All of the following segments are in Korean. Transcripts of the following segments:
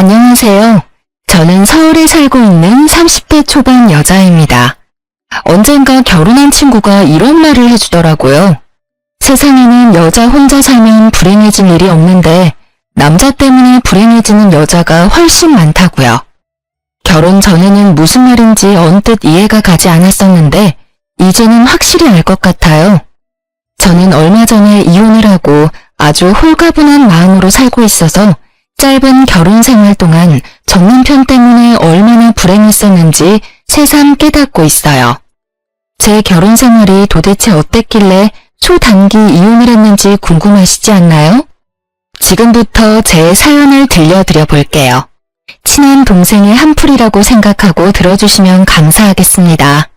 안녕하세요. 저는 서울에 살고 있는 30대 초반 여자입니다. 언젠가 결혼한 친구가 이런 말을 해주더라고요. 세상에는 여자 혼자 살면 불행해질 일이 없는데 남자 때문에 불행해지는 여자가 훨씬 많다고요. 결혼 전에는 무슨 말인지 언뜻 이해가 가지 않았었는데 이제는 확실히 알 것 같아요. 저는 얼마 전에 이혼을 하고 아주 홀가분한 마음으로 살고 있어서 짧은 결혼 생활 동안 전 남편 때문에 얼마나 불행했었는지 새삼 깨닫고 있어요. 제 결혼 생활이 도대체 어땠길래 초단기 이혼을 했는지 궁금하시지 않나요? 지금부터 제 사연을 들려드려 볼게요. 친한 동생의 한풀이라고 생각하고 들어주시면 감사하겠습니다.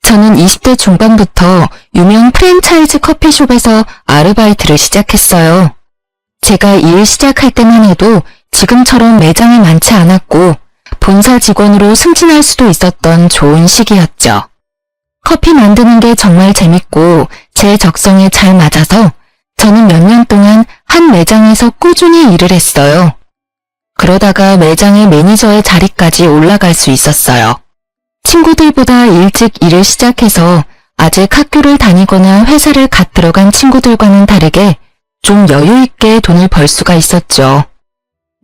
저는 20대 중반부터 유명 프랜차이즈 커피숍에서 아르바이트를 시작했어요. 제가 일 시작할 때만 해도 지금처럼 매장이 많지 않았고 본사 직원으로 승진할 수도 있었던 좋은 시기였죠. 커피 만드는 게 정말 재밌고 제 적성에 잘 맞아서 저는 몇 년 동안 한 매장에서 꾸준히 일을 했어요. 그러다가 매장의 매니저의 자리까지 올라갈 수 있었어요. 친구들보다 일찍 일을 시작해서 아직 학교를 다니거나 회사를 갓 들어간 친구들과는 다르게 좀 여유있게 돈을 벌 수가 있었죠.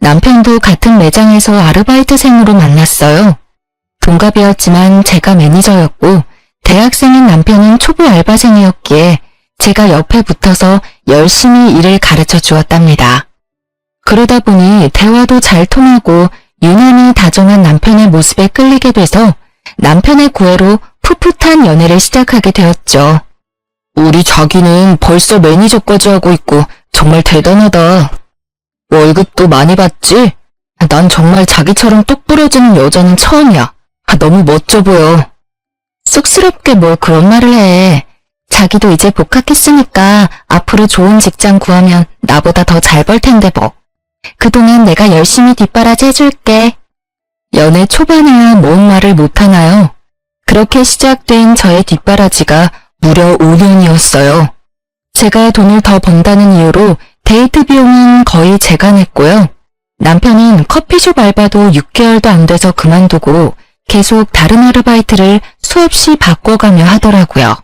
남편도 같은 매장에서 아르바이트생으로 만났어요. 동갑이었지만 제가 매니저였고 대학생인 남편은 초보 알바생이었기에 제가 옆에 붙어서 열심히 일을 가르쳐 주었답니다. 그러다 보니 대화도 잘 통하고 유난히 다정한 남편의 모습에 끌리게 돼서 남편의 구애로 풋풋한 연애를 시작하게 되었죠. 우리 자기는 벌써 매니저까지 하고 있고 정말 대단하다. 월급도 많이 받지? 난 정말 자기처럼 똑 부러지는 여자는 처음이야. 너무 멋져 보여. 쑥스럽게 뭘 그런 말을 해. 자기도 이제 복학했으니까 앞으로 좋은 직장 구하면 나보다 더 잘 벌 텐데 뭐. 그동안 내가 열심히 뒷바라지 해줄게. 연애 초반에야 뭔 말을 못하나요? 그렇게 시작된 저의 뒷바라지가 무려 5년이었어요. 제가 돈을 더 번다는 이유로 데이트 비용은 거의 제가 냈고요. 남편은 커피숍 알바도 6개월도 안 돼서 그만두고 계속 다른 아르바이트를 수없이 바꿔가며 하더라고요.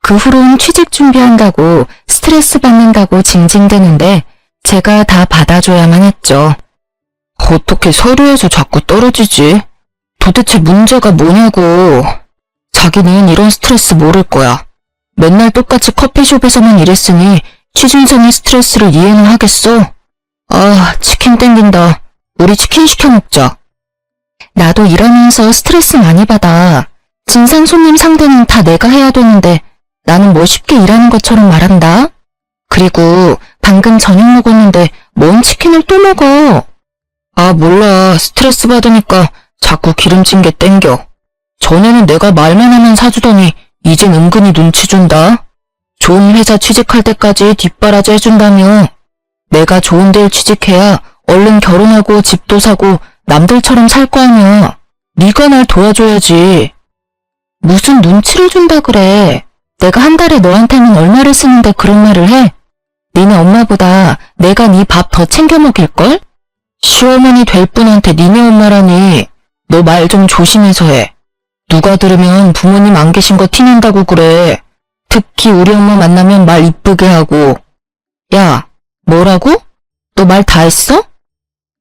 그 후론 취직 준비한다고 스트레스 받는다고 징징대는데 제가 다 받아줘야만 했죠. 어떻게 서류에서 자꾸 떨어지지? 도대체 문제가 뭐냐고. 자기는 이런 스트레스 모를 거야. 맨날 똑같이 커피숍에서만 일했으니 취준생의 스트레스를 이해는 하겠어? 치킨 땡긴다. 우리 치킨 시켜 먹자. 나도 일하면서 스트레스 많이 받아. 진상 손님 상대는 다 내가 해야 되는데 나는 뭐 쉽게 일하는 것처럼 말한다? 그리고 방금 저녁 먹었는데 뭔 치킨을 또 먹어? 몰라. 스트레스 받으니까 자꾸 기름진 게 땡겨. 전에는 내가 말만 하면 사주더니 이젠 은근히 눈치 준다. 좋은 회사 취직할 때까지 뒷바라지 해준다며. 내가 좋은 데를 취직해야 얼른 결혼하고 집도 사고 남들처럼 살 거 아니야. 네가 날 도와줘야지. 무슨 눈치를 준다 그래. 내가 한 달에 너한테는 얼마를 쓰는데 그런 말을 해? 니네 엄마보다 내가 네 밥 더 챙겨 먹일걸? 시어머니 될 분한테 니네 엄마라니. 너 말 좀 조심해서 해. 누가 들으면 부모님 안 계신 거 티낸다고 그래. 특히 우리 엄마 만나면 말 이쁘게 하고. 야, 뭐라고? 너 말 다 했어?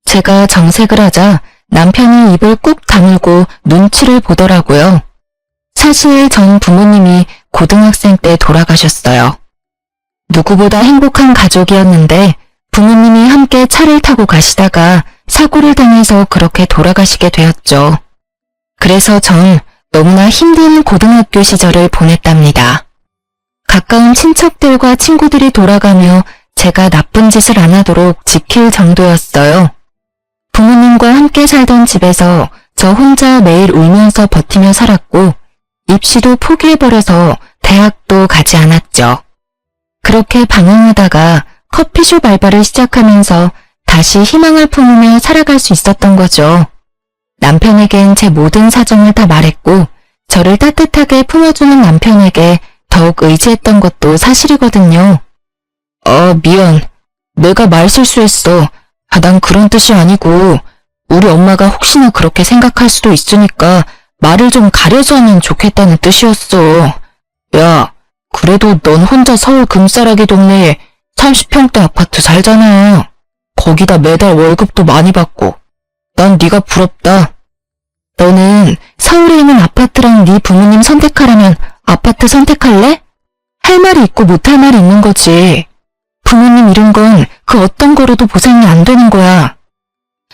제가 정색을 하자 남편이 입을 꾹 다물고 눈치를 보더라고요. 사실 전 부모님이 고등학생 때 돌아가셨어요. 누구보다 행복한 가족이었는데 부모님이 함께 차를 타고 가시다가 사고를 당해서 그렇게 돌아가시게 되었죠. 그래서 전 너무나 힘든 고등학교 시절을 보냈답니다. 가까운 친척들과 친구들이 돌아가며 제가 나쁜 짓을 안 하도록 지킬 정도였어요. 부모님과 함께 살던 집에서 저 혼자 매일 울면서 버티며 살았고 입시도 포기해버려서 대학도 가지 않았죠. 그렇게 방황하다가 커피숍 알바를 시작하면서 다시 희망을 품으며 살아갈 수 있었던 거죠. 남편에겐 제 모든 사정을 다 말했고 저를 따뜻하게 품어주는 남편에게 더욱 의지했던 것도 사실이거든요. 미안. 내가 말 실수했어. 난 그런 뜻이 아니고 우리 엄마가 혹시나 그렇게 생각할 수도 있으니까 말을 좀 가려서 하면 좋겠다는 뜻이었어. 야, 그래도 넌 혼자 서울 금싸라기 동네에 30평대 아파트 살잖아. 거기다 매달 월급도 많이 받고. 난 네가 부럽다. 너는 서울에 있는 아파트랑 네 부모님 선택하라면 아파트 선택할래? 할 말이 있고 못할 말이 있는 거지. 부모님 잃은 건 그 어떤 거로도 보상이 안 되는 거야.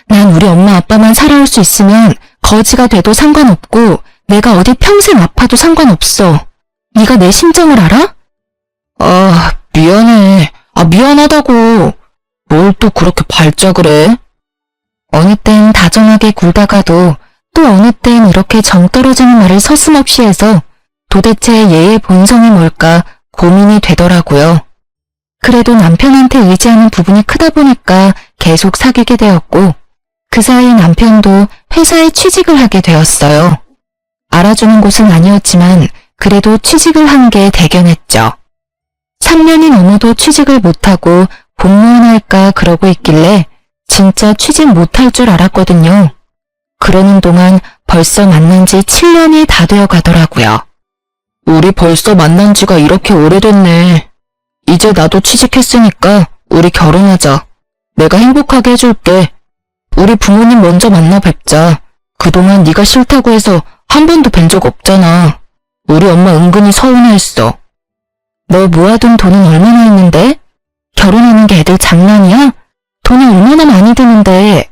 난 우리 엄마 아빠만 살아올 수 있으면 거지가 돼도 상관없고 내가 어디 평생 아파도 상관없어. 네가 내 심정을 알아? 아, 미안해. 미안하다고. 뭘 또 그렇게 발작을 해? 어느 땐 다정하게 굴다가도 또 어느 땐 이렇게 정 떨어지는 말을 서슴없이 해서 도대체 얘의 본성이 뭘까 고민이 되더라고요. 그래도 남편한테 의지하는 부분이 크다 보니까 계속 사귀게 되었고 그 사이 남편도 회사에 취직을 하게 되었어요. 알아주는 곳은 아니었지만 그래도 취직을 한 게 대견했죠. 3년이 넘어도 취직을 못하고 공무원 할까 그러고 있길래 진짜 취직 못할 줄 알았거든요. 그러는 동안 벌써 만난 지 7년이 다 되어 가더라고요. 우리 벌써 만난 지가 이렇게 오래됐네. 이제 나도 취직했으니까 우리 결혼하자. 내가 행복하게 해줄게. 우리 부모님 먼저 만나 뵙자. 그동안 네가 싫다고 해서 한 번도 뵌 적 없잖아. 우리 엄마 은근히 서운해했어. 너 모아둔 돈은 얼마나 있는데? 결혼하는 게 애들 장난이야? 돈이 얼마나 많이 드는데.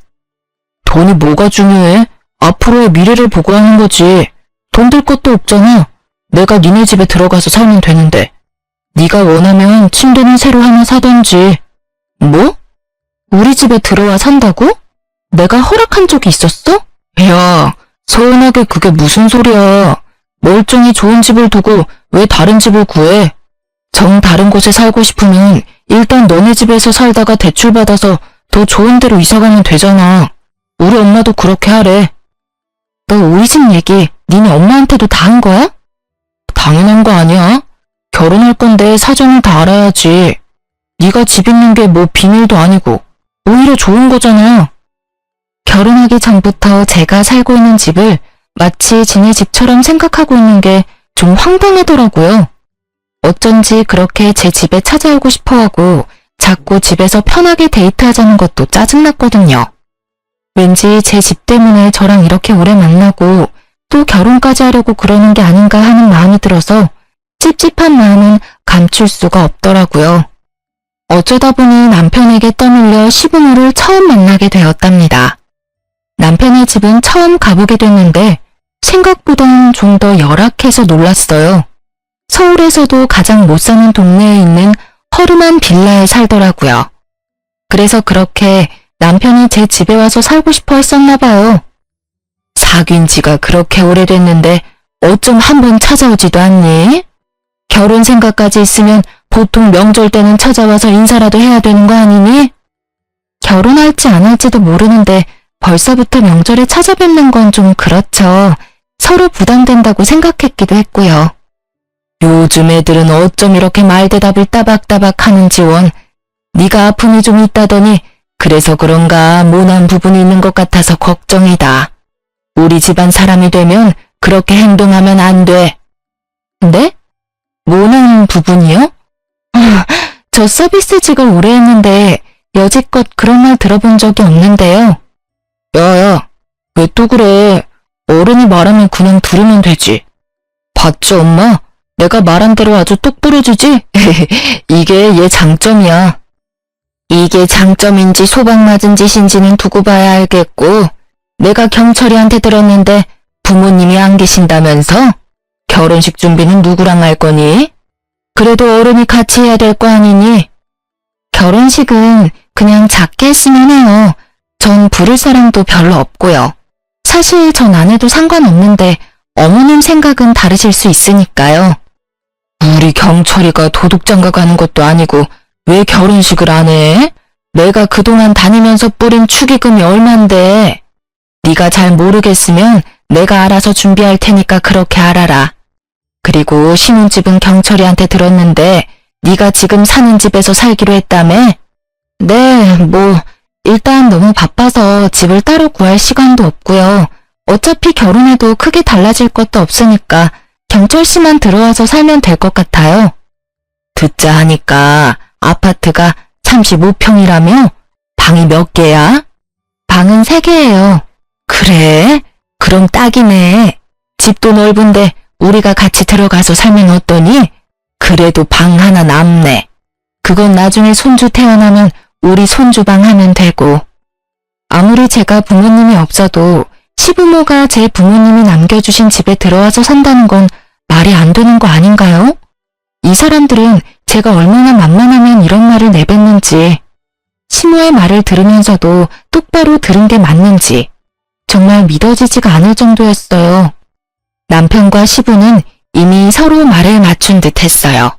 돈이 뭐가 중요해? 앞으로의 미래를 보고 하는 거지. 돈 들 것도 없잖아. 내가 니네 집에 들어가서 살면 되는데. 네가 원하면 침대는 새로 하나 사던지. 뭐? 우리 집에 들어와 산다고? 내가 허락한 적이 있었어? 야, 서운하게 그게 무슨 소리야. 멀쩡히 좋은 집을 두고 왜 다른 집을 구해? 정 다른 곳에 살고 싶으면 일단 너네 집에서 살다가 대출받아서 더 좋은 데로 이사가면 되잖아. 우리 엄마도 그렇게 하래. 너 우리 집 얘기 니네 엄마한테도 다 한 거야? 당연한 거 아니야? 결혼할 건데 사정을 다 알아야지. 네가 집 있는 게 뭐 비밀도 아니고 오히려 좋은 거잖아. 결혼하기 전부터 제가 살고 있는 집을 마치 지네 집처럼 생각하고 있는 게 좀 황당하더라고요. 어쩐지 그렇게 제 집에 찾아오고 싶어하고 자꾸 집에서 편하게 데이트하자는 것도 짜증났거든요. 왠지 제 집 때문에 저랑 이렇게 오래 만나고 또 결혼까지 하려고 그러는 게 아닌가 하는 마음이 들어서 찝찝한 마음은 감출 수가 없더라고요. 어쩌다 보니 남편에게 떠밀려 시부모를 처음 만나게 되었답니다. 남편의 집은 처음 가보게 됐는데 생각보단 좀 더 열악해서 놀랐어요. 서울에서도 가장 못 사는 동네에 있는 허름한 빌라에 살더라고요. 그래서 그렇게 남편이 제 집에 와서 살고 싶어 했었나 봐요. 사귄 지가 그렇게 오래됐는데 어쩜 한번 찾아오지도 않니? 결혼 생각까지 있으면 보통 명절 때는 찾아와서 인사라도 해야 되는 거 아니니? 결혼할지 안 할지도 모르는데 벌써부터 명절에 찾아뵙는 건 좀 그렇죠. 서로 부담된다고 생각했기도 했고요. 요즘 애들은 어쩜 이렇게 말대답을 따박따박 하는지 원. 네가 아픔이 좀 있다더니 그래서 그런가 모난 부분이 있는 것 같아서 걱정이다. 우리 집안 사람이 되면 그렇게 행동하면 안 돼. 네? 모난 부분이요? 저 서비스직을 오래 했는데 여지껏 그런 말 들어본 적이 없는데요. 야야, 왜 또 그래? 어른이 말하면 그냥 들으면 되지. 봤지 엄마? 내가 말한 대로 아주 똑 부러지지? 이게 얘 장점이야. 이게 장점인지 소방 맞은 짓인지는 두고 봐야 알겠고 내가 경철이한테 들었는데 부모님이 안 계신다면서? 결혼식 준비는 누구랑 할 거니? 그래도 어른이 같이 해야 될 거 아니니? 결혼식은 그냥 작게 했으면 해요. 전 부를 사람도 별로 없고요. 사실 전 안 해도 상관없는데 어머님 생각은 다르실 수 있으니까요. 우리 경철이가 도둑장가 가는 것도 아니고 왜 결혼식을 안 해? 내가 그동안 다니면서 뿌린 축의금이 얼만데. 네가 잘 모르겠으면 내가 알아서 준비할 테니까 그렇게 알아라. 그리고 신혼집은 경철이한테 들었는데 네가 지금 사는 집에서 살기로 했다며? 네, 뭐 일단 너무 바빠서 집을 따로 구할 시간도 없고요. 어차피 결혼해도 크게 달라질 것도 없으니까 경철 씨만 들어와서 살면 될 것 같아요. 듣자 하니까 아파트가 35평이라며? 방이 몇 개야? 방은 3개예요. 그래? 그럼 딱이네. 집도 넓은데 우리가 같이 들어가서 살면 어떠니? 그래도 방 하나 남네. 그건 나중에 손주 태어나면 우리 손주방 하면 되고. 아무리 제가 부모님이 없어도 시부모가 제 부모님이 남겨주신 집에 들어와서 산다는 건 말이 안 되는 거 아닌가요? 이 사람들은 제가 얼마나 만만하면 이런 말을 내뱉는지, 시모의 말을 들으면서도 똑바로 들은 게 맞는지 정말 믿어지지가 않을 정도였어요. 남편과 시부는 이미 서로 말을 맞춘 듯 했어요.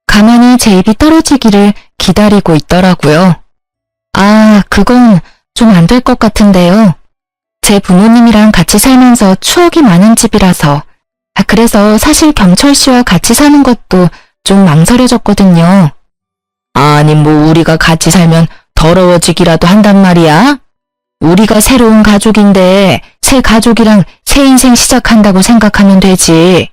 가만히 제 입이 떨어지기를 기다리고 있더라고요. 아, 그건 좀 안 될 것 같은데요. 제 부모님이랑 같이 살면서 추억이 많은 집이라서, 그래서 사실 경철 씨와 같이 사는 것도 좀 망설여졌거든요. 아니, 뭐 우리가 같이 살면 더러워지기라도 한단 말이야? 우리가 새로운 가족인데 새 가족이랑 새 인생 시작한다고 생각하면 되지.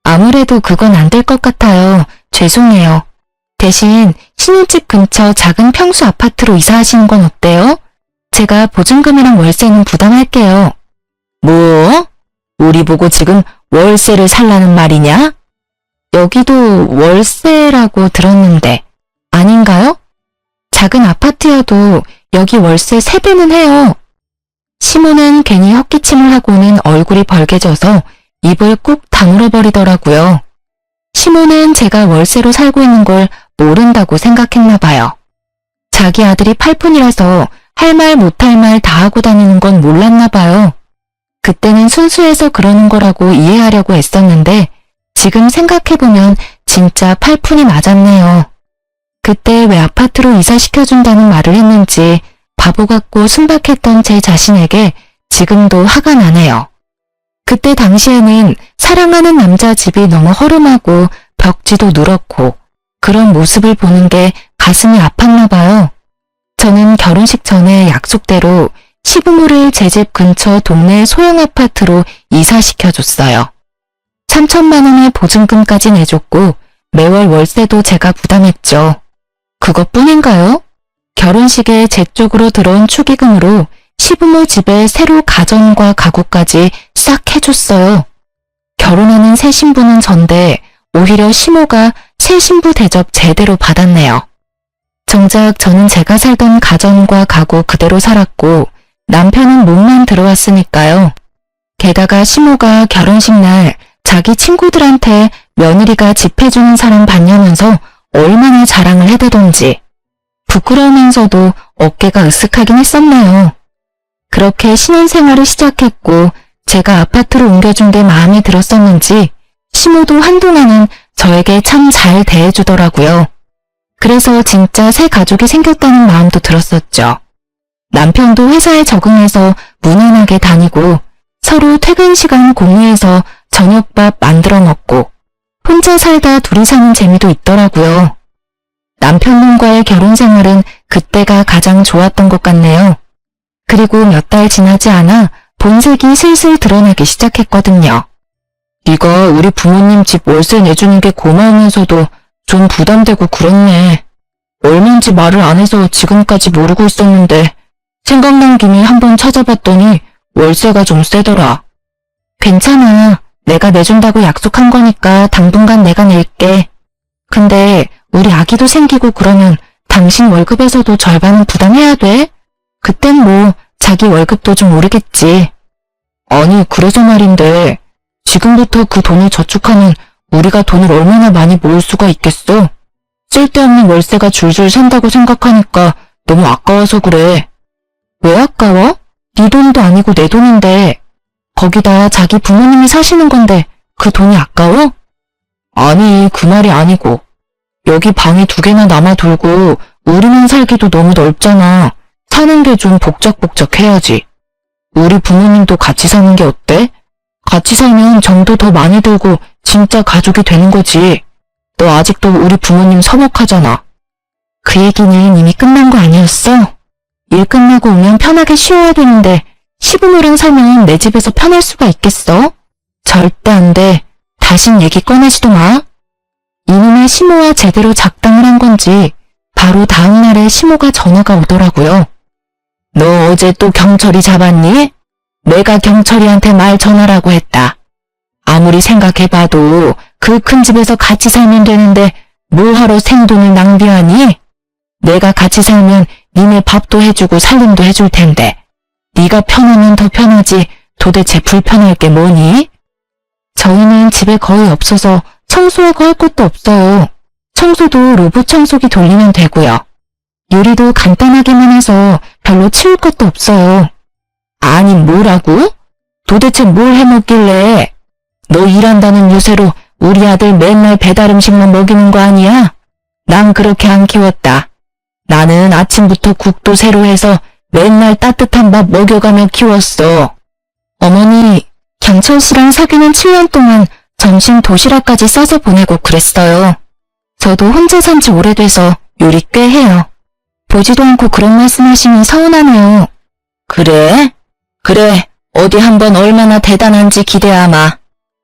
아무래도 그건 안 될 것 같아요. 죄송해요. 대신 신혼집 근처 작은 평수 아파트로 이사하시는 건 어때요? 제가 보증금이랑 월세는 부담할게요. 뭐? 우리 보고 지금 월세를 살라는 말이냐? 여기도 월세라고 들었는데 아닌가요? 작은 아파트여도 여기 월세 3배는 해요. 시모는 괜히 헛기침을 하고는 얼굴이 벌개져서 입을 꾹 다물어 버리더라고요. 시모는 제가 월세로 살고 있는 걸 모른다고 생각했나 봐요. 자기 아들이 팔푼이라서 할 말 못할 말 다 하고 다니는 건 몰랐나 봐요. 그때는 순수해서 그러는 거라고 이해하려고 애썼는데 지금 생각해보면 진짜 팔푼이 맞았네요. 그때 왜 아파트로 이사시켜준다는 말을 했는지 바보 같고 순박했던 제 자신에게 지금도 화가 나네요. 그때 당시에는 사랑하는 남자 집이 너무 허름하고 벽지도 누렇고 그런 모습을 보는 게 가슴이 아팠나 봐요. 저는 결혼식 전에 약속대로 시부모를 제 집 근처 동네 소형 아파트로 이사시켜줬어요. 3천만 원의 보증금까지 내줬고 매월 월세도 제가 부담했죠. 그것뿐인가요? 결혼식에 제 쪽으로 들어온 축의금으로 시부모 집에 새로 가전과 가구까지 싹 해줬어요. 결혼하는 새 신부는 전데 오히려 시모가 새 신부 대접 제대로 받았네요. 정작 저는 제가 살던 가전과 가구 그대로 살았고 남편은 몸만 들어왔으니까요. 게다가 시모가 결혼식 날 자기 친구들한테 며느리가 집 해주는 사람 봤냐면서 얼마나 자랑을 해대던지 부끄러우면서도 어깨가 으쓱하긴 했었나요. 그렇게 신혼생활을 시작했고 제가 아파트로 옮겨준 게 마음에 들었었는지 시모도 한동안은 저에게 참 잘 대해주더라고요. 그래서 진짜 새 가족이 생겼다는 마음도 들었었죠. 남편도 회사에 적응해서 무난하게 다니고 서로 퇴근 시간 공유해서 저녁밥 만들어 먹고 혼자 살다 둘이 사는 재미도 있더라고요. 남편분과의 결혼 생활은 그때가 가장 좋았던 것 같네요. 그리고 몇 달 지나지 않아 본색이 슬슬 드러나기 시작했거든요. 네가 우리 부모님 집 월세 내주는 게 고마우면서도 좀 부담되고 그렇네. 얼마인지 말을 안 해서 지금까지 모르고 있었는데 생각난 김에 한번 찾아봤더니 월세가 좀 세더라. 괜찮아. 내가 내준다고 약속한 거니까 당분간 내가 낼게. 근데 우리 아기도 생기고 그러면 당신 월급에서도 절반은 부담해야 돼? 그땐 뭐 자기 월급도 좀 오르겠지. 아니 그래서 말인데 지금부터 그 돈을 저축하면 우리가 돈을 얼마나 많이 모을 수가 있겠어? 쓸데없는 월세가 줄줄 샌다고 생각하니까 너무 아까워서 그래. 왜 아까워? 네 돈도 아니고 내 돈인데. 거기다 자기 부모님이 사시는 건데 그 돈이 아까워? 아니 그 말이 아니고 여기 방이 2개나 남아 돌고 우리만 살기도 너무 넓잖아. 사는 게 좀 복작복작해야지. 우리 부모님도 같이 사는 게 어때? 같이 살면 정도 더 많이 들고 진짜 가족이 되는 거지. 너 아직도 우리 부모님 서먹하잖아. 그 얘기는 이미 끝난 거 아니었어? 일 끝나고 오면 편하게 쉬어야 되는데 시부모랑 살면 내 집에서 편할 수가 있겠어? 절대 안 돼. 다신 얘기 꺼내지도 마. 이놈의 시모와 제대로 작당을 한 건지 바로 다음 날에 시모가 전화가 오더라고요. 너 어제 또 경철이 잡았니? 내가 경철이한테 말 전하라고 했다. 아무리 생각해봐도 그 큰 집에서 같이 살면 되는데 뭐하러 생돈을 낭비하니? 내가 같이 살면 니네 밥도 해주고 살림도 해줄 텐데 네가 편하면 더 편하지 도대체 불편할 게 뭐니? 저희는 집에 거의 없어서 청소하고 할 것도 없어요. 청소도 로봇 청소기 돌리면 되고요. 요리도 간단하기만 해서 별로 치울 것도 없어요. 아니 뭐라고? 도대체 뭘 해먹길래? 너 일한다는 유세로 우리 아들 맨날 배달 음식만 먹이는 거 아니야? 난 그렇게 안 키웠다. 나는 아침부터 국도 새로 해서 맨날 따뜻한 밥 먹여가며 키웠어. 어머니, 경철 씨랑 사귀는 7년 동안 점심 도시락까지 싸서 보내고 그랬어요. 저도 혼자 산 지 오래돼서 요리 꽤 해요. 보지도 않고 그런 말씀하시면 서운하네요. 그래? 그래, 어디 한번 얼마나 대단한지 기대하마.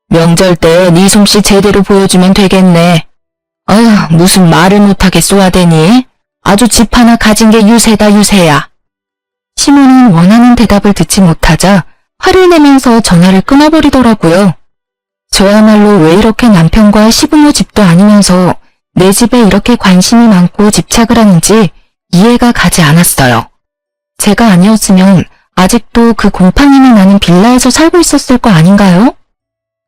명절 때 네 솜씨 제대로 보여주면 되겠네. 아휴, 무슨 말을 못하게 쏘아대니? 아주 집 하나 가진 게 유세다 유세야. 시모는 원하는 대답을 듣지 못하자 화를 내면서 전화를 끊어버리더라고요. 저야말로 왜 이렇게 남편과 시부모 집도 아니면서 내 집에 이렇게 관심이 많고 집착을 하는지 이해가 가지 않았어요. 제가 아니었으면 아직도 그 곰팡이만 나는 빌라에서 살고 있었을 거 아닌가요?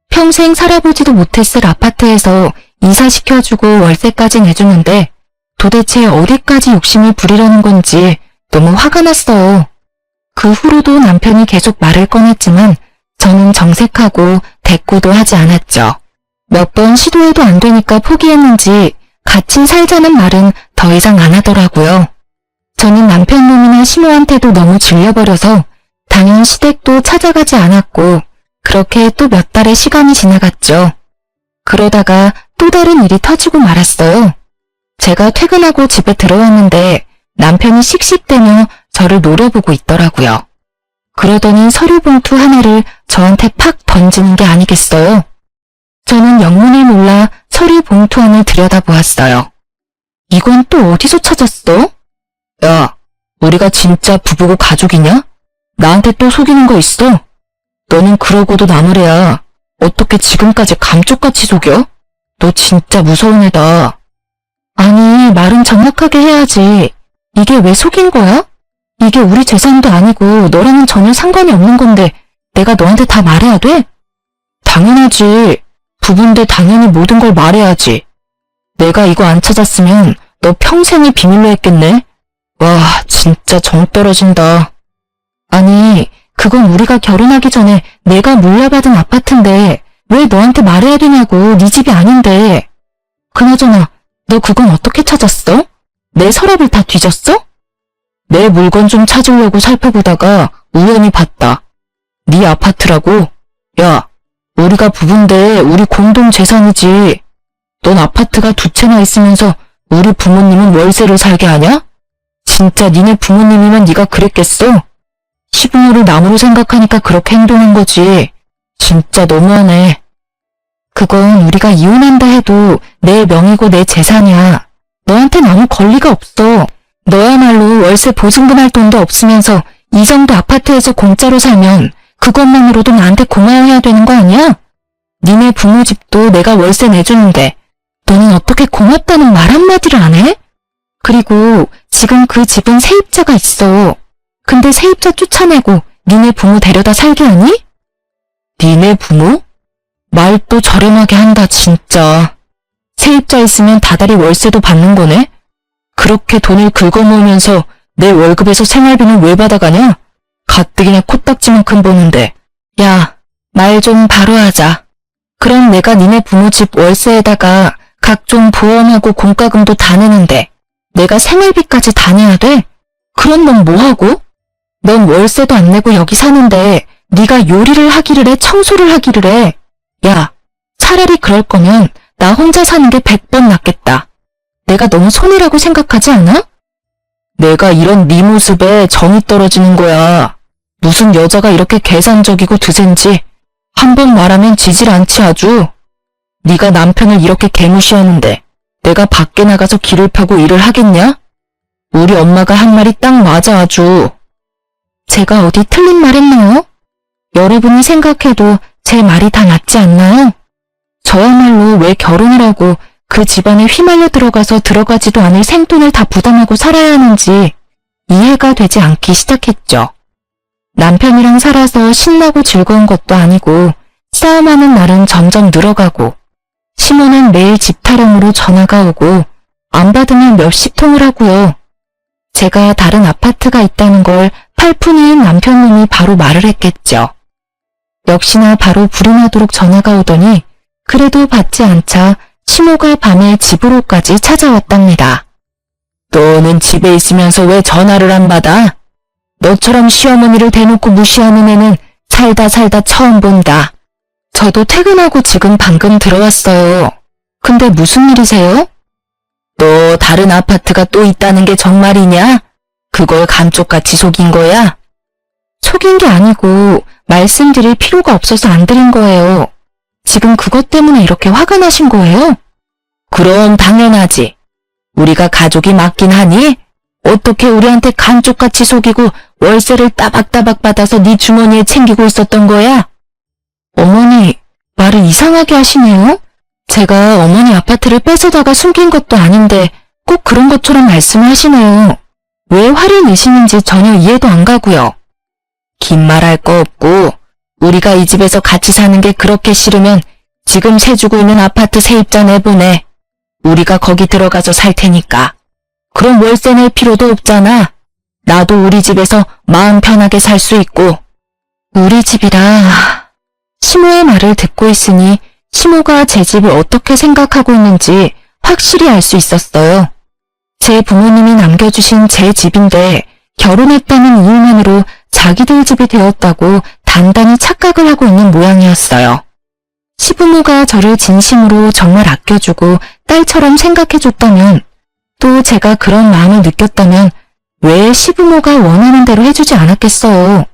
평생 살아보지도 못했을 아파트에서 이사시켜주고 월세까지 내주는데 도대체 어디까지 욕심을 부리려는 건지 너무 화가 났어요. 그 후로도 남편이 계속 말을 꺼냈지만 저는 정색하고 대꾸도 하지 않았죠. 몇 번 시도해도 안 되니까 포기했는지 같이 살자는 말은 더 이상 안 하더라고요. 저는 남편 놈이나 시모한테도 너무 질려버려서 당연 시댁도 찾아가지 않았고 그렇게 또 몇 달의 시간이 지나갔죠. 그러다가 또 다른 일이 터지고 말았어요. 제가 퇴근하고 집에 들어왔는데 남편이 씩씩대며 저를 노려보고 있더라고요. 그러더니 서류 봉투 하나를 저한테 팍 던지는 게 아니겠어요. 저는 영문을 몰라 서류 봉투 안을 들여다보았어요. 이건 또 어디서 찾았어? 야, 우리가 진짜 부부고 가족이냐? 나한테 또 속이는 거 있어? 너는 그러고도 남으래야 어떻게 지금까지 감쪽같이 속여? 너 진짜 무서운 애다. 아니, 말은 정확하게 해야지. 이게 왜 속인 거야? 이게 우리 재산도 아니고 너랑은 전혀 상관이 없는 건데 내가 너한테 다 말해야 돼? 당연하지. 부부인데 당연히 모든 걸 말해야지. 내가 이거 안 찾았으면 너 평생을 비밀로 했겠네? 와, 진짜 정 떨어진다. 아니, 그건 우리가 결혼하기 전에 내가 물려받은 아파트인데 왜 너한테 말해야 되냐고. 네 집이 아닌데. 그나저나 너 그건 어떻게 찾았어? 내 서랍을 다 뒤졌어? 내 물건 좀 찾으려고 살펴보다가 우연히 봤다. 네 아파트라고? 야, 우리가 부부인데 우리 공동 재산이지. 넌 아파트가 2채나 있으면서 우리 부모님은 월세를 살게 하냐? 진짜 니네 부모님이면 네가 그랬겠어? 시부모를 남으로 생각하니까 그렇게 행동한 거지. 진짜 너무하네. 그건 우리가 이혼한다 해도 내 명의고 내 재산이야. 너한텐 아무 권리가 없어. 너야말로 월세 보증금 할 돈도 없으면서 이 정도 아파트에서 공짜로 살면 그것만으로도 나한테 고마워해야 되는 거 아니야? 니네 부모 집도 내가 월세 내주는데 너는 어떻게 고맙다는 말 한마디를 안 해? 그리고 지금 그 집은 세입자가 있어. 근데 세입자 쫓아내고 니네 부모 데려다 살게 하니? 니네 부모? 말 또 저렴하게 한다 진짜. 세입자 있으면 다달이 월세도 받는 거네? 그렇게 돈을 긁어모으면서 내 월급에서 생활비는 왜 받아가냐? 가뜩이나 코딱지만큼 버는데. 야, 말 좀 바로 하자. 그럼 내가 니네 부모 집 월세에다가 각종 보험하고 공과금도 다 내는데 내가 생활비까지 다 내야 돼? 그럼 넌 뭐하고? 넌 월세도 안 내고 여기 사는데 네가 요리를 하기를 해, 청소를 하기를 해. 야, 차라리 그럴 거면 나 혼자 사는 게 100번 낫겠다. 내가 너무 손해라고 생각하지 않아? 내가 이런 네 모습에 정이 떨어지는 거야. 무슨 여자가 이렇게 계산적이고 드센지 한 번 말하면 지질 않지 아주. 네가 남편을 이렇게 개무시하는데 내가 밖에 나가서 길을 펴고 일을 하겠냐? 우리 엄마가 한 말이 딱 맞아 아주. 제가 어디 틀린 말 했나요? 여러분이 생각해도 제 말이 다 맞지 않나요? 저야말로 왜 결혼을 하고 그 집안에 휘말려 들어가서 들어가지도 않을 생돈을 다 부담하고 살아야 하는지 이해가 되지 않기 시작했죠. 남편이랑 살아서 신나고 즐거운 것도 아니고 싸움하는 날은 점점 늘어가고 심호는 매일 집 타령으로 전화가 오고 안 받으면 몇십 통을 하고요. 제가 다른 아파트가 있다는 걸 팔푼이인 남편님이 바로 말을 했겠죠. 역시나 바로 불이 나도록 전화가 오더니 그래도 받지 않자 심호가 밤에 집으로까지 찾아왔답니다. 너는 집에 있으면서 왜 전화를 안 받아? 너처럼 시어머니를 대놓고 무시하는 애는 살다 처음 본다. 저도 퇴근하고 지금 방금 들어왔어요. 근데 무슨 일이세요? 너 다른 아파트가 또 있다는 게 정말이냐? 그걸 감쪽같이 속인 거야? 속인 게 아니고 말씀드릴 필요가 없어서 안 드린 거예요. 지금 그것 때문에 이렇게 화가 나신 거예요? 그럼 당연하지. 우리가 가족이 맞긴 하니? 어떻게 우리한테 감쪽같이 속이고 월세를 따박따박 받아서 네 주머니에 챙기고 있었던 거야? 어머니, 말을 이상하게 하시네요? 제가 어머니 아파트를 뺏어다가 숨긴 것도 아닌데 꼭 그런 것처럼 말씀을 하시네요. 왜 화를 내시는지 전혀 이해도 안 가고요. 긴 말할 거 없고 우리가 이 집에서 같이 사는 게 그렇게 싫으면 지금 세주고 있는 아파트 세입자 내보내. 우리가 거기 들어가서 살 테니까. 그럼 월세 낼 필요도 없잖아. 나도 우리 집에서 마음 편하게 살 수 있고. 우리 집이라... 심호의 말을 듣고 있으니 심호가 제 집을 어떻게 생각하고 있는지 확실히 알 수 있었어요. 제 부모님이 남겨주신 제 집인데 결혼했다는 이유만으로 자기들 집이 되었다고 단단히 착각을 하고 있는 모양이었어요. 시부모가 저를 진심으로 정말 아껴주고 딸처럼 생각해줬다면, 또 제가 그런 마음을 느꼈다면 왜 시부모가 원하는 대로 해주지 않았겠어요.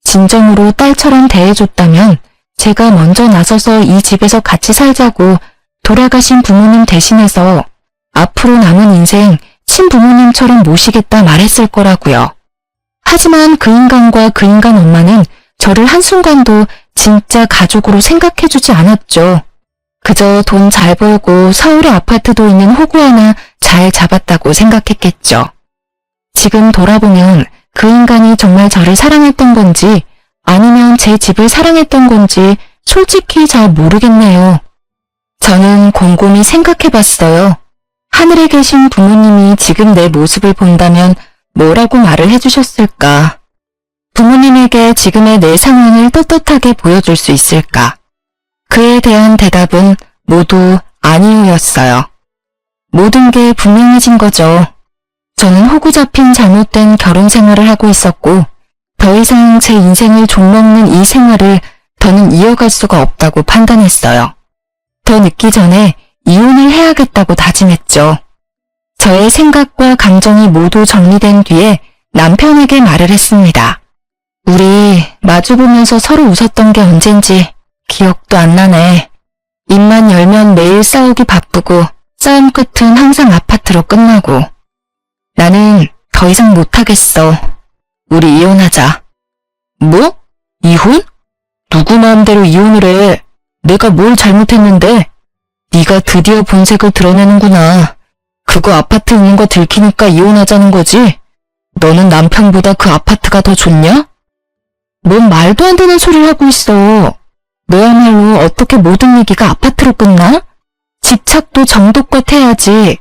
진정으로 딸처럼 대해줬다면 제가 먼저 나서서 이 집에서 같이 살자고 돌아가신 부모님 대신해서 앞으로 남은 인생 친부모님처럼 모시겠다 말했을 거라고요. 하지만 그 인간과 그 인간 엄마는 저를 한순간도 진짜 가족으로 생각해주지 않았죠. 그저 돈 잘 벌고 서울에 아파트도 있는 호구 하나 잘 잡았다고 생각했겠죠. 지금 돌아보면 그 인간이 정말 저를 사랑했던 건지 아니면 제 집을 사랑했던 건지 솔직히 잘 모르겠네요. 저는 곰곰이 생각해봤어요. 하늘에 계신 부모님이 지금 내 모습을 본다면 뭐라고 말을 해주셨을까? 부모님에게 지금의 내 상황을 떳떳하게 보여줄 수 있을까? 그에 대한 대답은 모두 아니오였어요. 모든 게 분명해진 거죠. 저는 호구 잡힌 잘못된 결혼 생활을 하고 있었고 더 이상 제 인생을 좀먹는 이 생활을 더는 이어갈 수가 없다고 판단했어요. 더 늦기 전에 이혼을 해야겠다고 다짐했죠. 저의 생각과 감정이 모두 정리된 뒤에 남편에게 말을 했습니다. 우리 마주보면서 서로 웃었던 게 언젠지 기억도 안 나네. 입만 열면 매일 싸우기 바쁘고 싸움 끝은 항상 아파트로 끝나고. 나는 더 이상 못하겠어. 우리 이혼하자. 뭐? 이혼? 누구 마음대로 이혼을 해. 내가 뭘 잘못했는데? 네가 드디어 본색을 드러내는구나. 그거 아파트 있는 거 들키니까 이혼하자는 거지? 너는 남편보다 그 아파트가 더 좋냐? 뭔 말도 안 되는 소리를 하고 있어. 너야말로 어떻게 모든 얘기가 아파트로 끝나? 집착도 정도껏 해야지.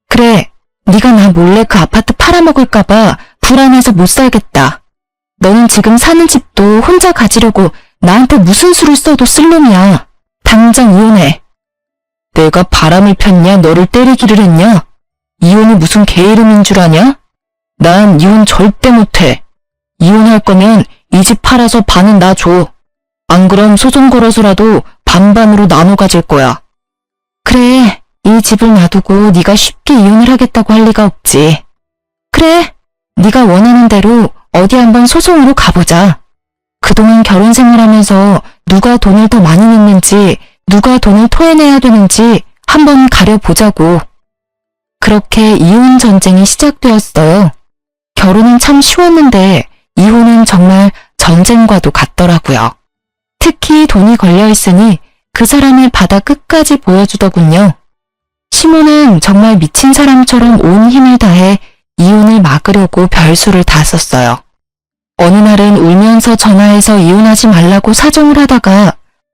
그래, 네가 나 몰래 그 아파트 팔아먹을까봐 불안해서 못 살겠다. 너는 지금 사는 집도 혼자 가지려고 나한테 무슨 수를 써도 쓸 놈이야. 당장 이혼해. 내가 바람을 폈냐? 너를 때리기를 했냐? 이혼이 무슨 개 이름인 줄 아냐? 난 이혼 절대 못해. 이혼할 거면 이 집 팔아서 반은 나 줘. 안 그럼 소송 걸어서라도 반반으로 나눠 가질 거야. 그래, 이 집을 놔두고 네가 쉽게 이혼을 하겠다고 할 리가 없지. 그래, 네가 원하는 대로 어디 한번 소송으로 가보자. 그동안 결혼 생활하면서 누가 돈을 더 많이 냈는지, 누가 돈을 토해내야 되는지 한번 가려보자고. 그렇게 이혼 전쟁이 시작되었어요. 결혼은 참 쉬웠는데 이혼은 정말 전쟁과도 같더라고요. 특히 돈이 걸려있으니 그 사람의 바다 끝까지 보여주더군요. 시모는 정말 미친 사람처럼 온 힘을 다해 이혼을 막으려고 별수를 다 썼어요. 어느 날은 울면서 전화해서 이혼하지 말라고 사정을 하다가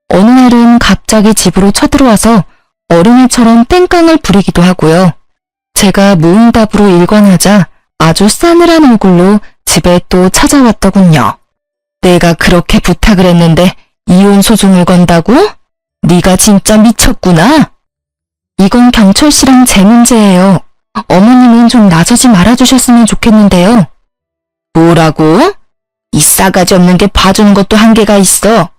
어느 날은 갑자기 집으로 쳐들어와서 어린애처럼 땡깡을 부리기도 하고요. 제가 무응답으로 일관하자 아주 싸늘한 얼굴로 집에 또 찾아왔더군요. 내가 그렇게 부탁을 했는데 이혼 소송을 건다고? 네가 진짜 미쳤구나. 이건 경철 씨랑 제 문제예요. 어머님은 좀 나서지 말아주셨으면 좋겠는데요. 뭐라고? 이 싸가지 없는 게 봐주는 것도 한계가 있어.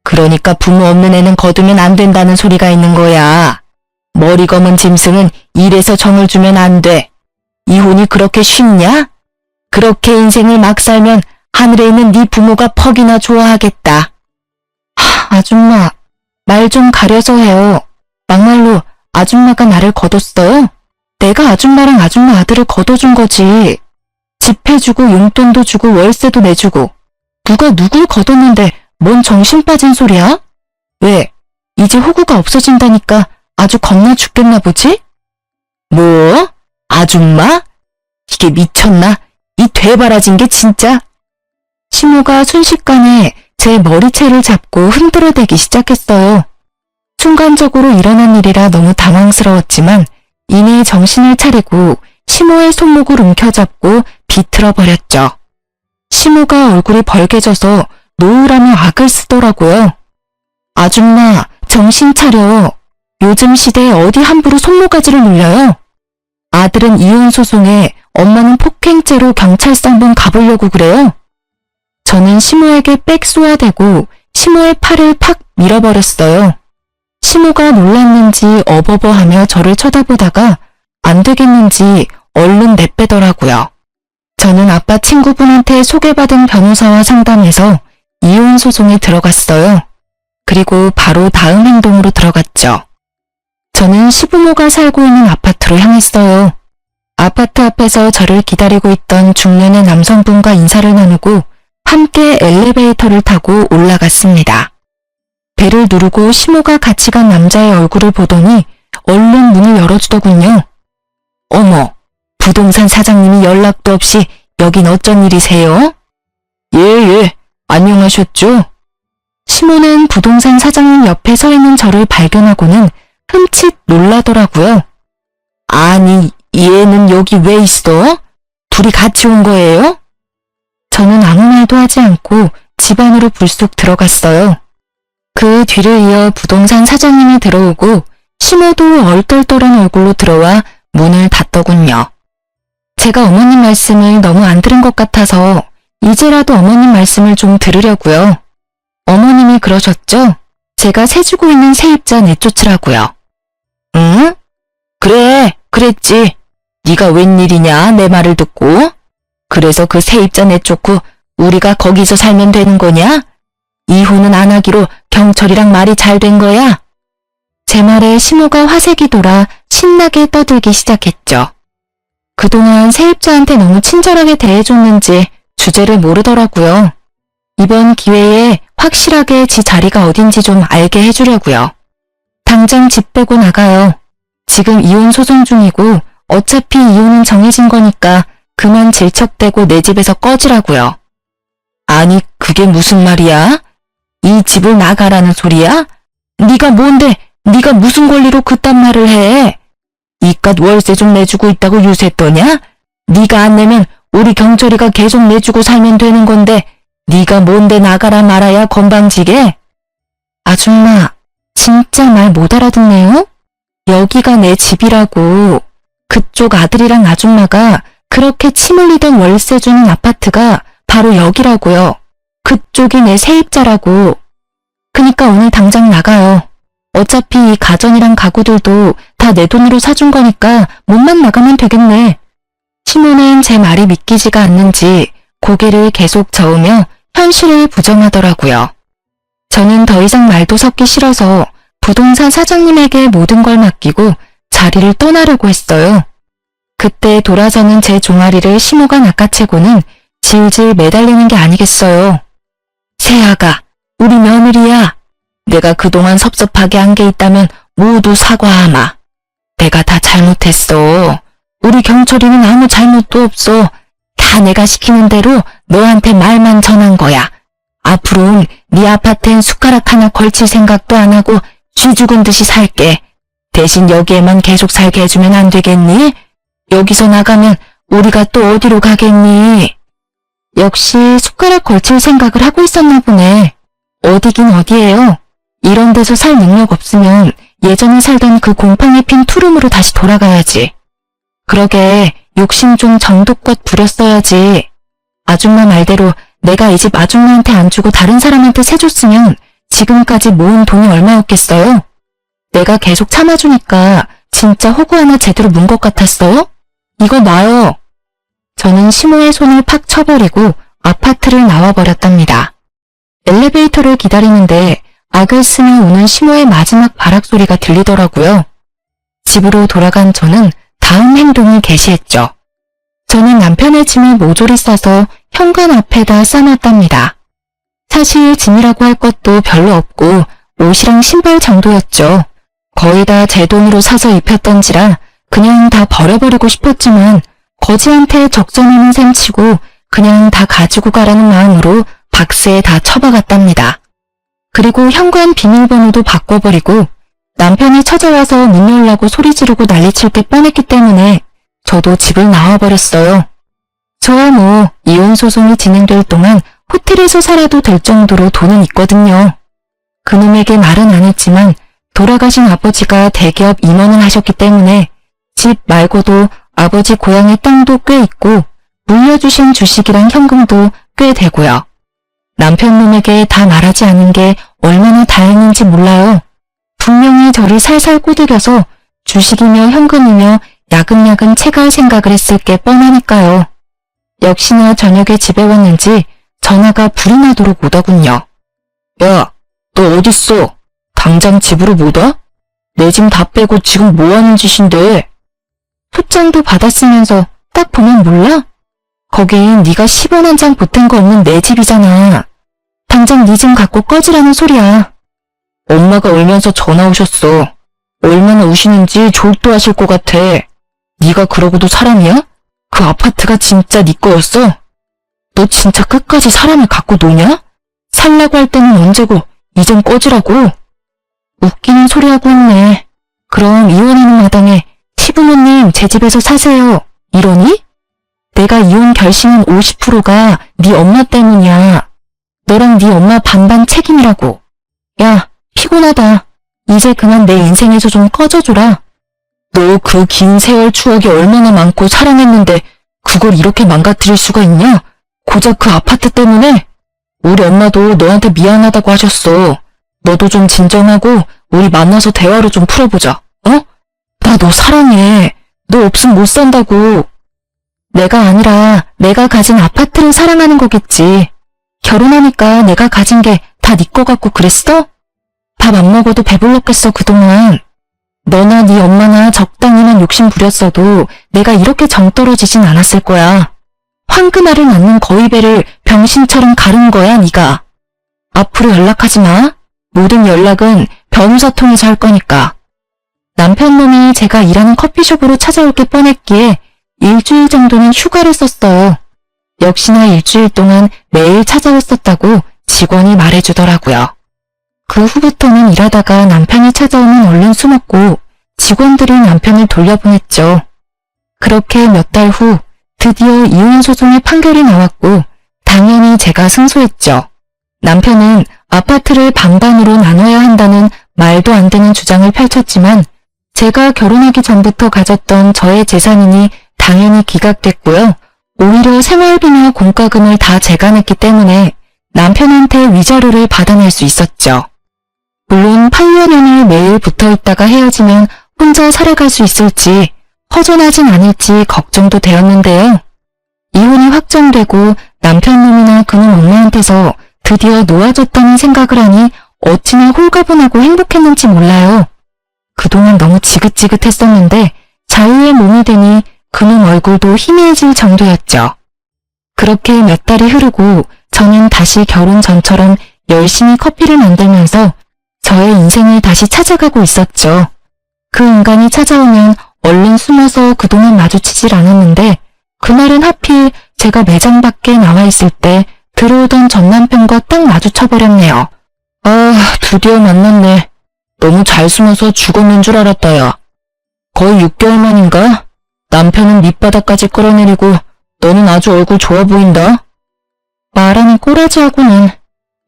그러니까 부모 없는 애는 거두면 안 된다는 소리가 있는 거야. 머리 검은 짐승은 이래서 정을 주면 안 돼. 이혼이 그렇게 쉽냐? 그렇게 인생을 막 살면 하늘에 있는 네 부모가 퍽이나 좋아하겠다. 아줌마, 말 좀 가려서 해요. 막말로 아줌마가 나를 거뒀어요? 내가 아줌마랑 아줌마 아들을 거둬준 거지. 집 해주고 용돈도 주고 월세도 내주고. 누가 누굴 거뒀는데 뭔 정신 빠진 소리야? 왜? 이제 호구가 없어진다니까 아주 겁나 죽겠나 보지? 뭐? 아줌마? 이게 미쳤나? 이 되바라진 게 진짜? 시모가 순식간에 제 머리채를 잡고 흔들어대기 시작했어요. 순간적으로 일어난 일이라 너무 당황스러웠지만 이내 정신을 차리고 시모의 손목을 움켜잡고 비틀어 버렸죠. 시모가 얼굴이 벌개져서 노으라며 악을 쓰더라고요. 아줌마, 정신 차려. 요즘 시대에 어디 함부로 손모가지를 눌려요? 아들은 이혼 소송에 엄마는 폭행죄로 경찰서 한번 가보려고 그래요. 저는 시모에게 빽 쏘아대고 시모의 팔을 팍 밀어버렸어요. 시모가 놀랐는지 어버버하며 저를 쳐다보다가 안 되겠는지 얼른 내빼더라고요. 저는 아빠 친구분한테 소개받은 변호사와 상담해서 이혼 소송에 들어갔어요. 그리고 바로 다음 행동으로 들어갔죠. 저는 시부모가 살고 있는 아파트로 향했어요. 아파트 앞에서 저를 기다리고 있던 중년의 남성분과 인사를 나누고 함께 엘리베이터를 타고 올라갔습니다. 배를 누르고 시모가 같이 간 남자의 얼굴을 보더니 얼른 문을 열어주더군요. 어머, 부동산 사장님이 연락도 없이 여긴 어쩐 일이세요? 예, 안녕하셨죠? 시모는 부동산 사장님 옆에 서 있는 저를 발견하고는 흠칫 놀라더라고요. 아니, 얘는 여기 왜 있어? 둘이 같이 온 거예요? 저는 아무 말도 하지 않고 집 안으로 불쑥 들어갔어요. 그 뒤를 이어 부동산 사장님이 들어오고 시모도 얼떨떨한 얼굴로 들어와 문을 닫더군요. 제가 어머님 말씀을 너무 안 들은 것 같아서 이제라도 어머님 말씀을 좀 들으려고요. 어머님이 그러셨죠? 제가 세주고 있는 세입자 내쫓으라고요. 응? 그래, 그랬지. 네가 웬일이냐 내 말을 듣고. 그래서 그 세입자 내쫓고 우리가 거기서 살면 되는 거냐? 이혼은 안 하기로 경철이랑 말이 잘 된 거야? 제 말에 시모가 화색이 돌아 신나게 떠들기 시작했죠. 그동안 세입자한테 너무 친절하게 대해줬는지 주제를 모르더라고요. 이번 기회에 확실하게 지 자리가 어딘지 좀 알게 해주려고요. 당장 집 빼고 나가요. 지금 이혼 소송 중이고 어차피 이혼은 정해진 거니까 그만 질척대고 내 집에서 꺼지라고요. 아니, 그게 무슨 말이야? 이 집을 나가라는 소리야? 네가 뭔데, 네가 무슨 권리로 그딴 말을 해? 이깟 월세 좀 내주고 있다고 유세 떠냐? 네가 안 내면 우리 경철이가 계속 내주고 살면 되는 건데 네가 뭔데 나가라 말아야 건방지게? 아줌마, 진짜 말 못 알아듣네요? 여기가 내 집이라고. 그쪽 아들이랑 아줌마가 그렇게 침 흘리던 월세 주는 아파트가 바로 여기라고요. 그쪽이 내 세입자라고. 그니까 오늘 당장 나가요. 어차피 이 가전이랑 가구들도 다 내 돈으로 사준 거니까 몸만 나가면 되겠네. 시모는 제 말이 믿기지가 않는지 고개를 계속 저으며 현실을 부정하더라고요. 저는 더 이상 말도 섞기 싫어서 부동산 사장님에게 모든 걸 맡기고 자리를 떠나려고 했어요. 그때 돌아서는 제 종아리를 시모가 낚아채고는 질질 매달리는 게 아니겠어요. 세아가, 우리 며느리야. 내가 그동안 섭섭하게 한 게 있다면 모두 사과하마. 내가 다 잘못했어. 우리 경철이는 아무 잘못도 없어. 다 내가 시키는 대로 너한테 말만 전한 거야. 앞으로는 네 아파트엔 숟가락 하나 걸칠 생각도 안 하고 쥐 죽은 듯이 살게. 대신 여기에만 계속 살게 해주면 안 되겠니? 여기서 나가면 우리가 또 어디로 가겠니? 역시 숟가락 걸칠 생각을 하고 있었나 보네. 어디긴 어디예요. 이런 데서 살 능력 없으면 예전에 살던 그 곰팡이 핀 투룸으로 다시 돌아가야지. 그러게 욕심 좀 정도껏 부렸어야지. 아줌마 말대로 내가 이 집 아줌마한테 안 주고 다른 사람한테 세줬으면 지금까지 모은 돈이 얼마였겠어요? 내가 계속 참아주니까 진짜 호구 하나 제대로 문 것 같았어요? 이거 놔요. 저는 시모의 손을 팍 쳐버리고 아파트를 나와버렸답니다. 엘리베이터를 기다리는데 악을 쓰며 우는 시모의 마지막 발악 소리가 들리더라고요. 집으로 돌아간 저는 다음 행동을 개시했죠. 저는 남편의 짐을 모조리 싸서 현관 앞에다 싸놨답니다. 사실 짐이라고 할 것도 별로 없고 옷이랑 신발 정도였죠. 거의 다 제 돈으로 사서 입혔던지라 그냥 다 버려버리고 싶었지만 거지한테 적정하는 셈 치고 그냥 다 가지고 가라는 마음으로 박스에 다 처박았답니다. 그리고 현관 비밀번호도 바꿔버리고 남편이 찾아와서 문 열라고 소리 지르고 난리칠 게 뻔했기 때문에 저도 집을 나와버렸어요. 저야 뭐 이혼 소송이 진행될 동안 호텔에서 살아도 될 정도로 돈은 있거든요. 그놈에게 말은 안 했지만 돌아가신 아버지가 대기업 임원을 하셨기 때문에 집 말고도 아버지 고향의 땅도 꽤 있고 물려주신 주식이랑 현금도 꽤 되고요. 남편 놈에게 다 말하지 않은 게 얼마나 다행인지 몰라요. 분명히 저를 살살 꼬드겨서 주식이며 현금이며 야금야금 채갈 생각을 했을 게 뻔하니까요. 역시나 저녁에 집에 왔는지 전화가 불이 나도록 오더군요. 야, 너 어딨어? 당장 집으로 못 와? 내 짐 다 빼고 지금 뭐하는 짓인데? 소장도 받았으면서 딱 보면 몰라? 거긴 네가 10원 한 장 보탠 거 없는 내 집이잖아. 당장 네 짐 갖고 꺼지라는 소리야. 엄마가 울면서 전화 오셨어. 얼마나 우시는지 졸도하실 것 같아. 네가 그러고도 사람이야? 그 아파트가 진짜 네 거였어? 너 진짜 끝까지 사람을 갖고 노냐? 살라고 할 때는 언제고 이젠 꺼지라고. 웃기는 소리하고 있네. 그럼 이혼하는 마당에 시부모님 제 집에서 사세요. 이러니? 내가 이혼 결심한 50%가 네 엄마 때문이야. 너랑 네 엄마 반반 책임이라고. 야, 피곤하다. 이제 그만 내 인생에서 좀 꺼져줘라. 너 그 긴 세월 추억이 얼마나 많고 사랑했는데 그걸 이렇게 망가뜨릴 수가 있냐? 고작 그 아파트 때문에? 우리 엄마도 너한테 미안하다고 하셨어. 너도 좀 진정하고 우리 만나서 대화로 좀 풀어보자. 어? 나 너 사랑해. 너 없으면 못 산다고. 내가 아니라 내가 가진 아파트를 사랑하는 거겠지. 결혼하니까 내가 가진 게 다 네 거 같고 그랬어? 밥 안 먹어도 배불렀겠어 그동안. 너나 네 엄마나 적당히만 욕심 부렸어도 내가 이렇게 정 떨어지진 않았을 거야. 황금알을 낳는 거위배를 병신처럼 가른 거야 네가. 앞으로 연락하지 마. 모든 연락은 변호사 통해서 할 거니까. 남편 놈이 제가 일하는 커피숍으로 찾아올 게 뻔했기에 일주일 정도는 휴가를 썼어요. 역시나 일주일 동안 매일 찾아왔었다고 직원이 말해주더라고요. 그 후부터는 일하다가 남편이 찾아오면 얼른 숨었고 직원들이 남편을 돌려보냈죠. 그렇게 몇 달 후 드디어 이혼 소송의 판결이 나왔고 당연히 제가 승소했죠. 남편은 아파트를 반반으로 나눠야 한다는 말도 안 되는 주장을 펼쳤지만 제가 결혼하기 전부터 가졌던 저의 재산이니 당연히 기각됐고요. 오히려 생활비나 공과금을 다 제가 냈기 때문에 남편한테 위자료를 받아낼 수 있었죠. 물론 8년을 매일 붙어있다가 헤어지면 혼자 살아갈 수 있을지 허전하진 않을지 걱정도 되었는데요. 이혼이 확정되고 남편 놈이나 그놈 엄마한테서 드디어 놓아줬다는 생각을 하니 어찌나 홀가분하고 행복했는지 몰라요. 그동안 너무 지긋지긋했었는데 자유의 몸이 되니 그놈 얼굴도 희미해질 정도였죠. 그렇게 몇 달이 흐르고 저는 다시 결혼 전처럼 열심히 커피를 만들면서 저의 인생을 다시 찾아가고 있었죠. 그 인간이 찾아오면 얼른 숨어서 그동안 마주치질 않았는데 그날은 하필 제가 매장 밖에 나와 있을 때 들어오던 전 남편과 딱 마주쳐버렸네요. 아, 드디어 만났네. 너무 잘 숨어서 죽었는 줄 알았다, 야. 거의 6개월 만인가? 남편은 밑바닥까지 끌어내리고 너는 아주 얼굴 좋아 보인다. 말하는 꼬라지하고는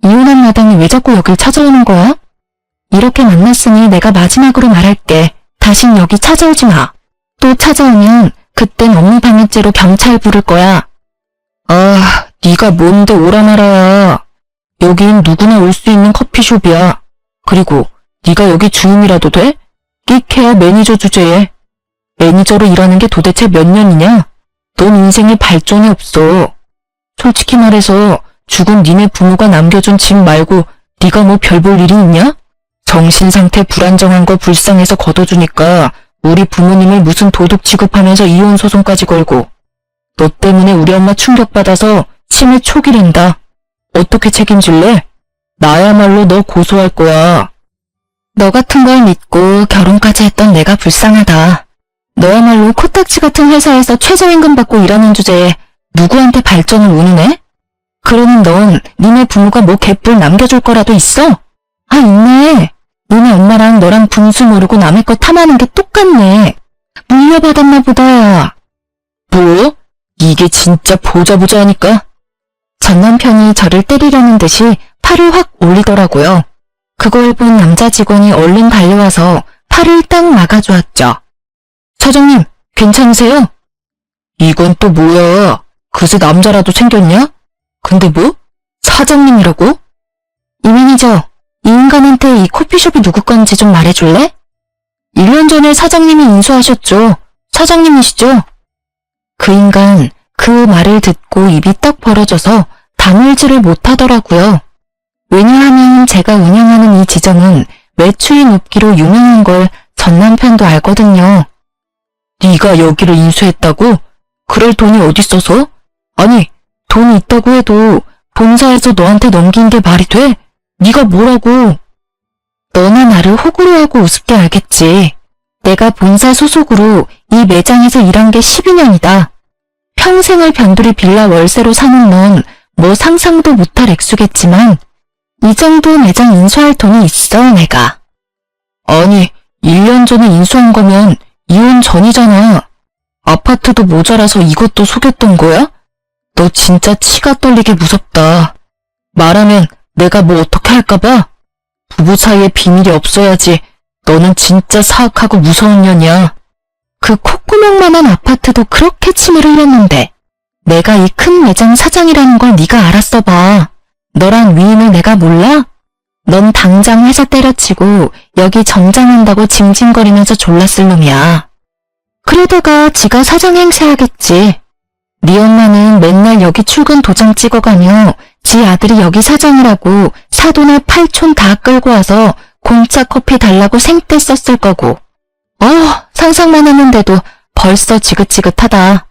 이혼한 마당에 왜 자꾸 여길 찾아오는 거야? 이렇게 만났으니 내가 마지막으로 말할게. 다신 여기 찾아오지 마. 또 찾아오면 그땐 업무방해죄로 경찰 부를 거야. 아, 네가 뭔데 오라 말아야. 여긴 누구나 올 수 있는 커피숍이야. 그리고 네가 여기 주임이라도 돼? 끽해야 매니저 주제에. 매니저로 일하는 게 도대체 몇 년이냐? 넌 인생에 발전이 없어. 솔직히 말해서 죽은 니네 부모가 남겨준 집 말고 네가 뭐 별 볼 일이 있냐? 정신상태 불안정한 거 불쌍해서 걷어주니까 우리 부모님을 무슨 도둑 취급하면서 이혼 소송까지 걸고 너 때문에 우리 엄마 충격받아서 치매 초기랜다. 어떻게 책임질래? 나야말로 너 고소할 거야. 너 같은 걸 믿고 결혼까지 했던 내가 불쌍하다. 너야말로 코딱지 같은 회사에서 최저임금 받고 일하는 주제에 누구한테 발전을 운우네? 그러는 넌 니네 부모가 뭐 개뿔 남겨줄 거라도 있어? 아, 있네. 니네 엄마랑 너랑 분수 모르고 남의 거 탐하는 게 똑같네. 물려받았나 보다. 뭐? 이게 진짜 보자 하니까? 전 남편이 저를 때리려는 듯이 팔을 확 올리더라고요. 그걸 본 남자 직원이 얼른 달려와서 팔을 딱 막아주었죠. 사장님, 괜찮으세요? 이건 또 뭐야? 그새 남자라도 생겼냐? 근데 뭐? 사장님이라고? 이 매니저, 이 인간한테 이 커피숍이 누구 건지 좀 말해줄래? 1년 전에 사장님이 인수하셨죠. 사장님이시죠? 그 인간, 그 말을 듣고 입이 딱 벌어져서 다물지를 못하더라고요. 왜냐하면 제가 운영하는 이 지점은 매출이 높기로 유명한 걸 전 남편도 알거든요. 네가 여기를 인수했다고? 그럴 돈이 어딨어서? 아니, 돈이 있다고 해도 본사에서 너한테 넘긴 게 말이 돼? 네가 뭐라고? 너나 나를 호구로 하고 우습게 알겠지. 내가 본사 소속으로 이 매장에서 일한 게 12년이다. 평생을 변두리 빌라 월세로 사는 넌 뭐 상상도 못할 액수겠지만 이 정도 매장 인수할 돈이 있어, 내가. 아니, 1년 전에 인수한 거면 이혼 전이잖아. 아파트도 모자라서 이것도 속였던 거야? 너 진짜 치가 떨리게 무섭다. 말하면 내가 뭐 어떻게 할까봐? 부부 사이에 비밀이 없어야지. 너는 진짜 사악하고 무서운 년이야. 그 콧구멍만한 아파트도 그렇게 침을 흘렸는데 내가 이 큰 매장 사장이라는 걸 네가 알았어 봐. 너란 위인을 내가 몰라? 넌 당장 회사 때려치고 여기 점장한다고 징징거리면서 졸랐을 놈이야. 그러다가 지가 사장 행세하겠지. 네 엄마는 맨날 여기 출근 도장 찍어가며 지 아들이 여기 사장이라고 사돈의 팔촌 다 끌고 와서 공짜 커피 달라고 생떼 썼을 거고. 상상만 했는데도 벌써 지긋지긋하다.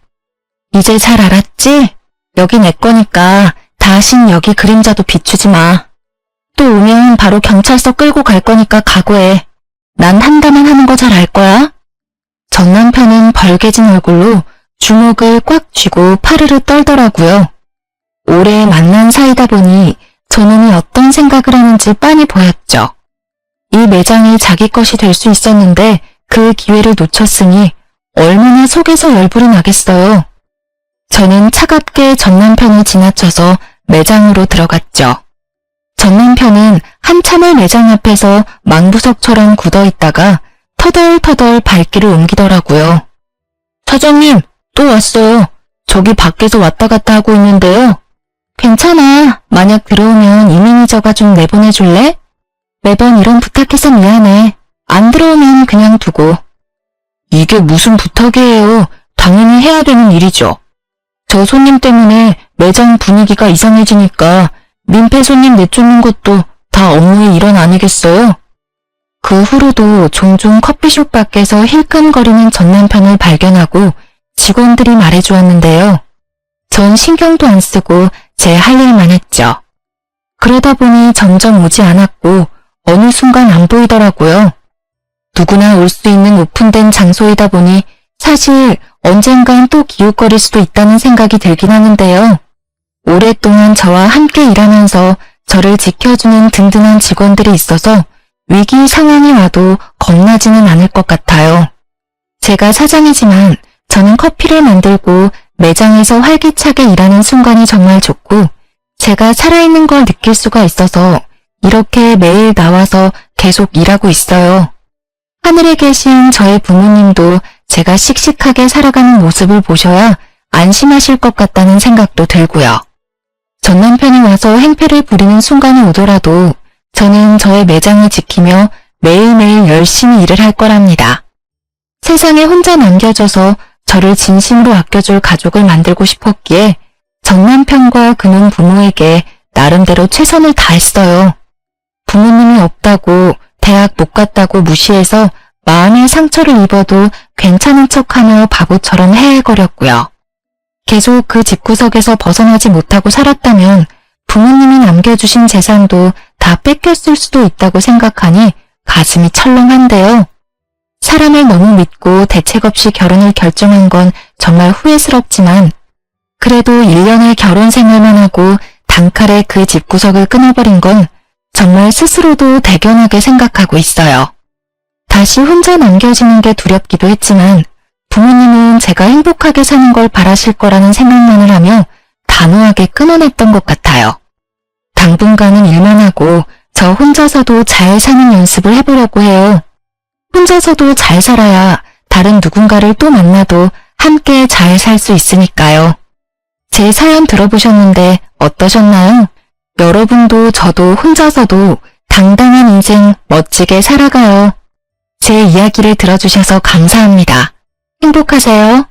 이제 잘 알았지? 여기 내 거니까 다신 여기 그림자도 비추지 마. 또 오면 바로 경찰서 끌고 갈 거니까 각오해. 난 한다면 하는 거 잘 알 거야. 전 남편은 벌개진 얼굴로 주먹을 꽉 쥐고 파르르 떨더라고요. 오래 만난 사이다 보니 저놈이 어떤 생각을 하는지 빤히 보였죠. 이 매장이 자기 것이 될 수 있었는데 그 기회를 놓쳤으니 얼마나 속에서 열불이 나겠어요. 저는 차갑게 전 남편을 지나쳐서 매장으로 들어갔죠. 전 남편은 한참을 매장 앞에서 망부석처럼 굳어있다가 터덜터덜 발길을 옮기더라고요. 사장님, 또 왔어요. 저기 밖에서 왔다 갔다 하고 있는데요. 괜찮아. 만약 들어오면 이 매니저가 좀 내보내줄래? 매번 이런 부탁해서 미안해. 안 들어오면 그냥 두고. 이게 무슨 부탁이에요. 당연히 해야 되는 일이죠. 저 손님 때문에 매장 분위기가 이상해지니까 민폐 손님 내쫓는 것도 다 업무의 일환 아니겠어요? 그 후로도 종종 커피숍 밖에서 힐끔거리는 전 남편을 발견하고 직원들이 말해주었는데요. 전 신경도 안 쓰고 제 할 일만 했죠. 그러다 보니 점점 오지 않았고 어느 순간 안 보이더라고요. 누구나 올 수 있는 오픈된 장소이다 보니 사실 언젠간 또 기웃거릴 수도 있다는 생각이 들긴 하는데요. 오랫동안 저와 함께 일하면서 저를 지켜주는 든든한 직원들이 있어서 위기 상황이 와도 겁나지는 않을 것 같아요. 제가 사장이지만 저는 커피를 만들고 매장에서 활기차게 일하는 순간이 정말 좋고 제가 살아있는 걸 느낄 수가 있어서 이렇게 매일 나와서 계속 일하고 있어요. 하늘에 계신 저의 부모님도 제가 씩씩하게 살아가는 모습을 보셔야 안심하실 것 같다는 생각도 들고요. 전 남편이 와서 행패를 부리는 순간이 오더라도 저는 저의 매장을 지키며 매일매일 열심히 일을 할 거랍니다. 세상에 혼자 남겨져서 저를 진심으로 아껴줄 가족을 만들고 싶었기에 전 남편과 그놈 부모에게 나름대로 최선을 다했어요. 부모님이 없다고 대학 못 갔다고 무시해서 마음의 상처를 입어도 괜찮은 척하며 바보처럼 헤헤거렸고요. 계속 그 집구석에서 벗어나지 못하고 살았다면 부모님이 남겨주신 재산도 다 뺏겼을 수도 있다고 생각하니 가슴이 철렁한데요. 사람을 너무 믿고 대책 없이 결혼을 결정한 건 정말 후회스럽지만 그래도 1년의 결혼 생활만 하고 단칼에 그 집구석을 끊어버린 건 정말 스스로도 대견하게 생각하고 있어요. 다시 혼자 남겨지는 게 두렵기도 했지만 부모님은 제가 행복하게 사는 걸 바라실 거라는 생각만을 하며 단호하게 끊어냈던 것 같아요. 당분간은 일만 하고 저 혼자서도 잘 사는 연습을 해보려고 해요. 혼자서도 잘 살아야 다른 누군가를 또 만나도 함께 잘 살 수 있으니까요. 제 사연 들어보셨는데 어떠셨나요? 여러분도 저도 혼자서도 당당한 인생 멋지게 살아가요. 제 이야기를 들어주셔서 감사합니다. 행복하세요.